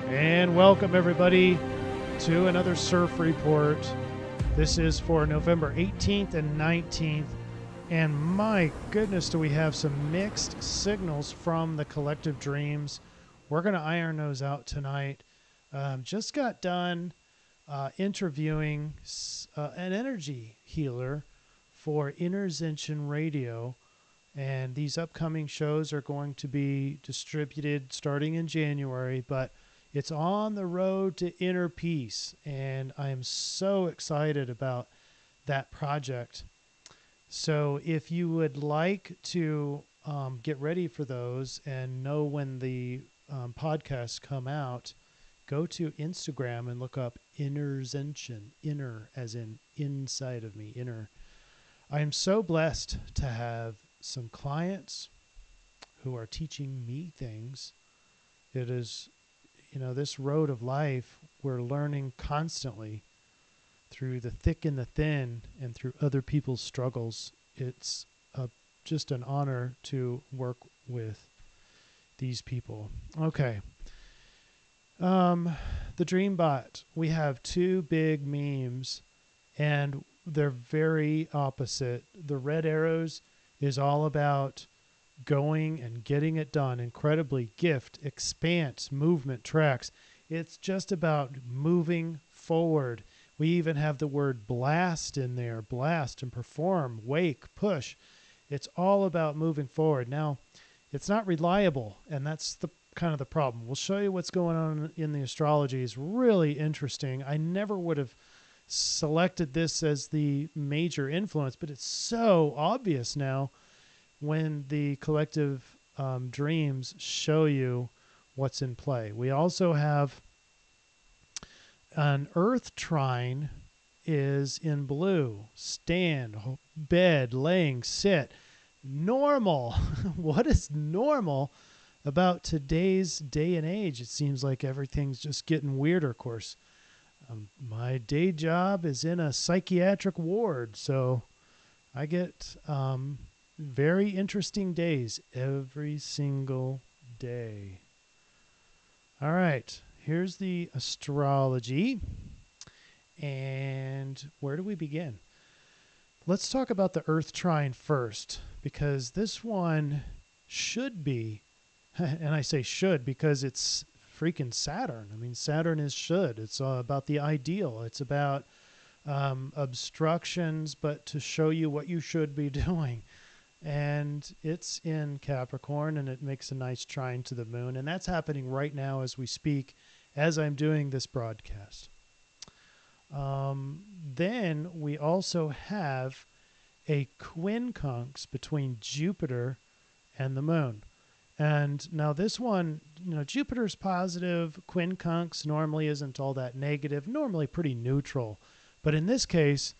And welcome everybody to another CIRF report. This is for November 18th and 19th. And my goodness, do we have some mixed signals from the collective dreams. We're going to iron those out tonight. Just got done interviewing an energy healer for Intervention Radio. And these upcoming shows are going to be distributed starting in January, but it's on the road to inner peace, and I am so excited about that project. So if you would like to get ready for those and know when the podcasts come out, go to Instagram and look up Intervention, inner as in inside of me, inner. I am so blessed to have some clients who are teaching me things. It is, this road of life, we're learning constantly through the thick and the thin and through other people's struggles. It's just an honor to work with these people. Okay. The DreamBot. We have two big memes, and they're very opposite. The red arrows is all about going and getting it done. Incredibly gift, expanse, movement, tracks. It's just about moving forward. We even have the word blast in there. Blast and perform, wake, push. It's all about moving forward. Now, it's not reliable, and that's the kind of the problem. We'll show you what's going on in the astrology. It's really interesting. I never would have selected this as the major influence, but it's so obvious now when the collective dreams show you what's in play. We also have an earth trine is in blue. Stand, bed, laying, sit. Normal. What is normal about today's day and age? It seems like everything's just getting weirder, of course. My day job is in a psychiatric ward, so I get very interesting days every single day. All right, here's the astrology. And where do we begin? Let's talk about the Earth trine first, because this one should be, and I say should because it's freaking Saturn. I mean, Saturn is should. It's about the ideal. It's about obstructions, but to show you what you should be doing. And it's in Capricorn, and it makes a nice trine to the moon. And that's happening right now as we speak, as I'm doing this broadcast. Then we also have a quincunx between Jupiter and the moon. And now this one, Jupiter's positive. Quincunx normally isn't all that negative, normally pretty neutral. But in this case,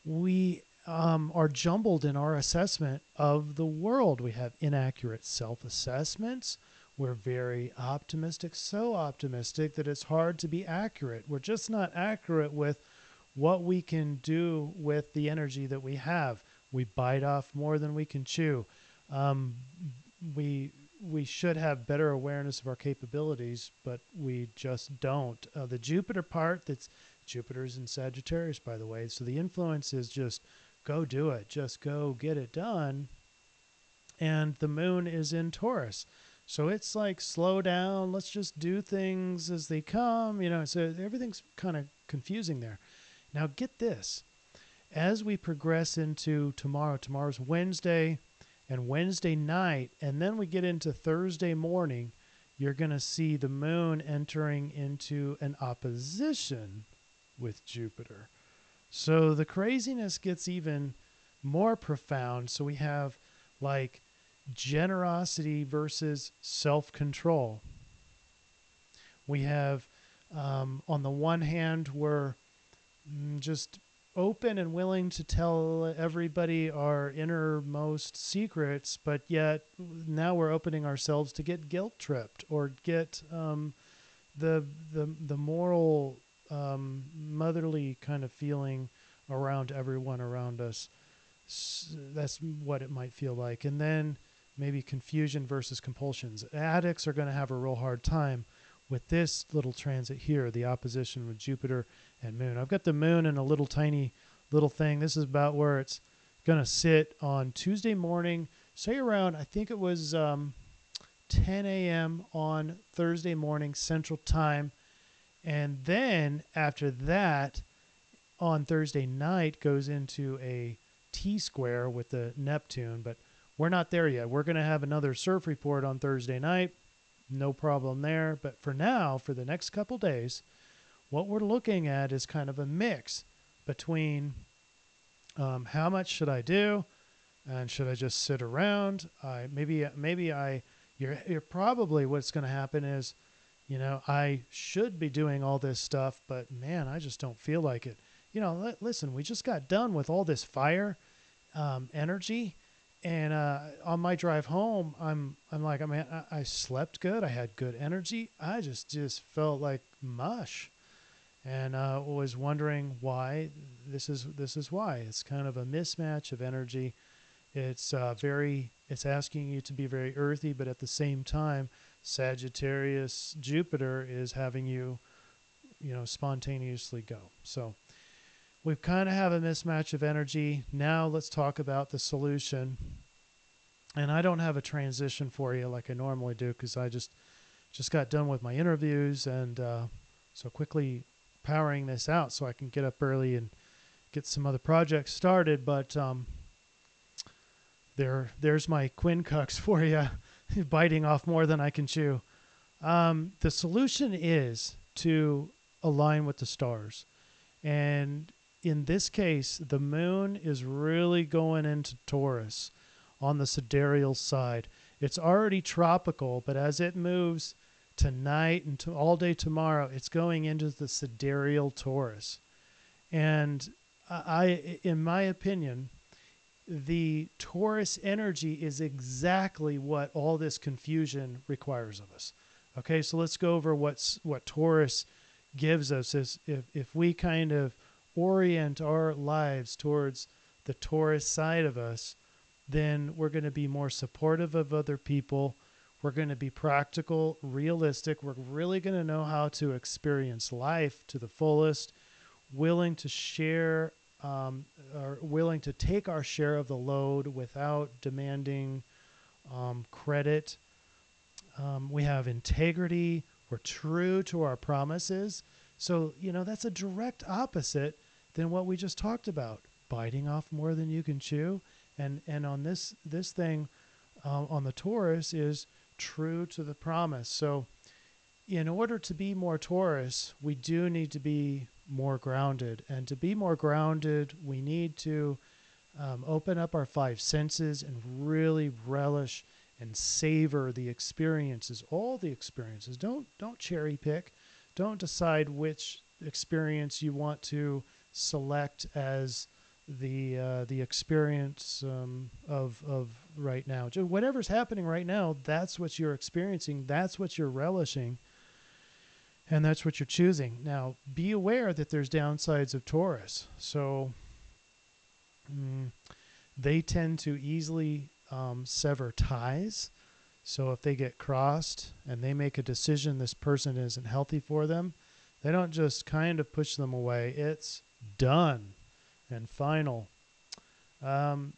we are jumbled in our assessment of the world. We have inaccurate self-assessments. We're very optimistic, so optimistic that it's hard to be accurate. We're just not accurate with what we can do with the energy that we have. We bite off more than we can chew. We should have better awareness of our capabilities, but we just don't. The Jupiter part, Jupiter's in Sagittarius, by the way, so the influence is just go do it. Just go get it done. And the moon is in Taurus. So it's like, slow down. Let's just do things as they come. So everything's kind of confusing there. Now get this. As we progress into tomorrow's Wednesday and Wednesday night, and then we get into Thursday morning, you're going to see the moon entering into an opposition with Jupiter. So the craziness gets even more profound. So we have like generosity versus self-control. We have, on the one hand, we're just open and willing to tell everybody our innermost secrets, but yet now we're opening ourselves to get guilt tripped or get the moral motherly kind of feeling around everyone around us. That's what it might feel like. And then maybe confusion versus compulsions. Addicts are going to have a real hard time with this little transit here, the opposition with Jupiter and Moon. I've got the Moon in a little tiny little thing. This is about where it's going to sit on Tuesday morning, say around, I think it was 10 a.m. on Thursday morning Central Time. And then after that, on Thursday night, goes into a T-square with the Neptune. But we're not there yet. We're going to have another surf report on Thursday night. No problem there. But for now, for the next couple days, what we're looking at is kind of a mix between how much should I do, and should I just sit around? You're probably, what's going to happen is, you know, I should be doing all this stuff, but man, I just don't feel like it. You know, listen, we just got done with all this fire energy, and on my drive home, I'm like, I mean, I slept good, I had good energy, I just felt like mush. And was wondering why. This is why. It's kind of a mismatch of energy. It's it's asking you to be very earthy, but at the same time, Sagittarius Jupiter is having you, you know, spontaneously go. So we kind of have a mismatch of energy. Now let's talk about the solution. And I don't have a transition for you like I normally do, because I just got done with my interviews, and so quickly powering this out so I can get up early and get some other projects started. But there's my quincux for you, biting off more than I can chew. The solution is to align with the stars. And in this case, the Moon is really going into Taurus on the sidereal side. It's already tropical, but as it moves tonight and all day tomorrow, it's going into the sidereal Taurus. And in my opinion, the Taurus energy is exactly what all this confusion requires of us. Okay, so let's go over what Taurus gives us. Is if we kind of orient our lives towards the Taurus side of us, then we're going to be more supportive of other people. We're going to be practical, realistic. We're really going to know how to experience life to the fullest, willing to share, or willing to take our share of the load without demanding credit. We have integrity. We're true to our promises. So, you know, that's a direct opposite than what we just talked about. Biting off more than you can chew. And on this thing, on the Taurus, is true to the promise. So in order to be more Taurus, we do need to be more grounded. And to be more grounded, we need to open up our five senses and really relish and savor the experiences, all the experiences. Don't cherry pick. Don't decide which experience you want to select as the experience of right now. Just whatever's happening right now, that's what you're experiencing, that's what you're relishing, and that's what you're choosing. Now, be aware that there's downsides of Taurus. So they tend to easily sever ties. So if they get crossed and they make a decision this person isn't healthy for them, they don't just kind of push them away. It's done and final. The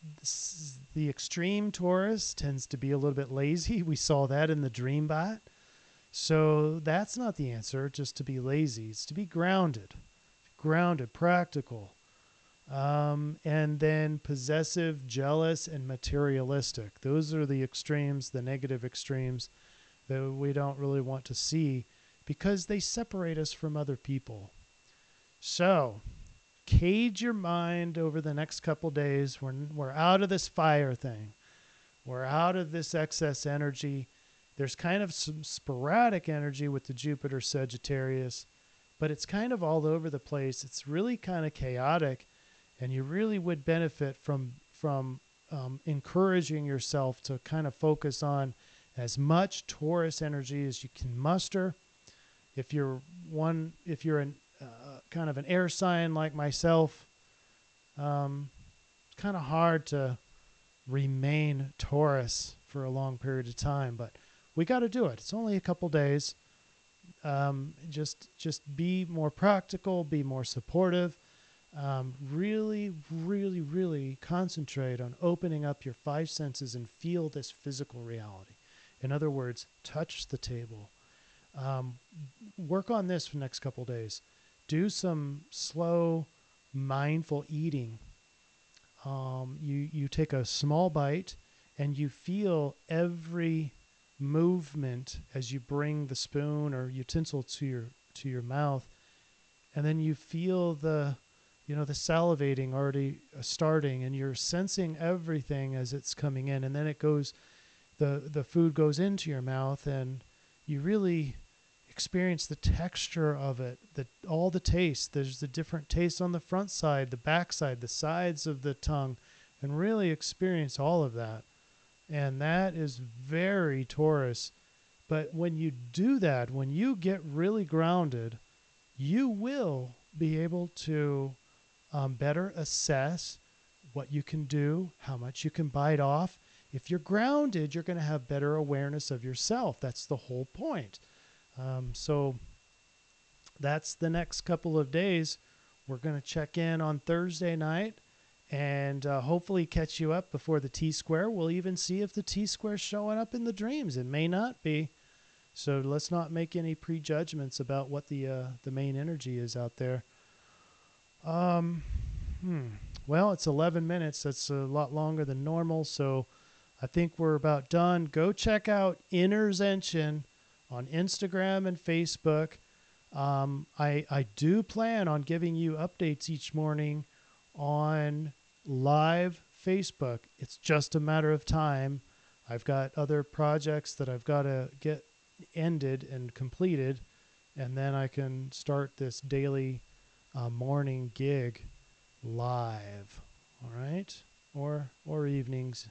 extreme Taurus tends to be a little bit lazy. We saw that in the DreamBot. So that's not the answer, just to be lazy. It's to be grounded, practical. And then possessive, jealous, and materialistic. Those are the extremes, the negative extremes that we don't really want to see because they separate us from other people. So cage your mind over the next couple days. We're out of this fire thing. We're out of this excess energy. There's kind of some sporadic energy with the Jupiter Sagittarius, but it's kind of all over the place. It's really kind of chaotic, and you really would benefit from encouraging yourself to kind of focus on as much Taurus energy as you can muster. If you're kind of an air sign like myself, it's kind of hard to remain Taurus for a long period of time, but we got to do it. It's only a couple days. Just be more practical, be more supportive. Really, really, really concentrate on opening up your five senses and feel this physical reality. In other words, touch the table. Work on this for the next couple days. Do some slow, mindful eating. You take a small bite and you feel every movement as you bring the spoon or utensil to your mouth, and then you feel the the salivating already starting, and you're sensing everything as it's coming in, and then it goes the food goes into your mouth, and you really experience the texture of it, all the tastes. There's the different tastes on the front side, the back side, the sides of the tongue, and really experience all of that. And that is very Taurus. But when you do that, when you get really grounded, you will be able to better assess what you can do, how much you can bite off. If you're grounded, you're going to have better awareness of yourself. That's the whole point. So that's the next couple of days. We're going to check in on Thursday night and hopefully catch you up before the T-square. We'll even see if the T-square is showing up in the dreams. It may not be. So let's not make any prejudgments about what the main energy is out there. Well, it's 11 minutes. That's a lot longer than normal. So I think we're about done. Go check out Interzention on Instagram and Facebook. I do plan on giving you updates each morning on live Facebook. It's just a matter of time. I've got other projects that I've got to get ended and completed, and then I can start this daily morning gig live. All right, or evenings,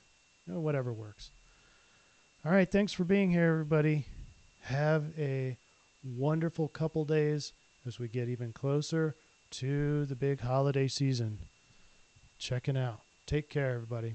whatever works. All right, thanks for being here, everybody. Have a wonderful couple days as we get even closer to the big holiday season. Checking out. Take care, everybody.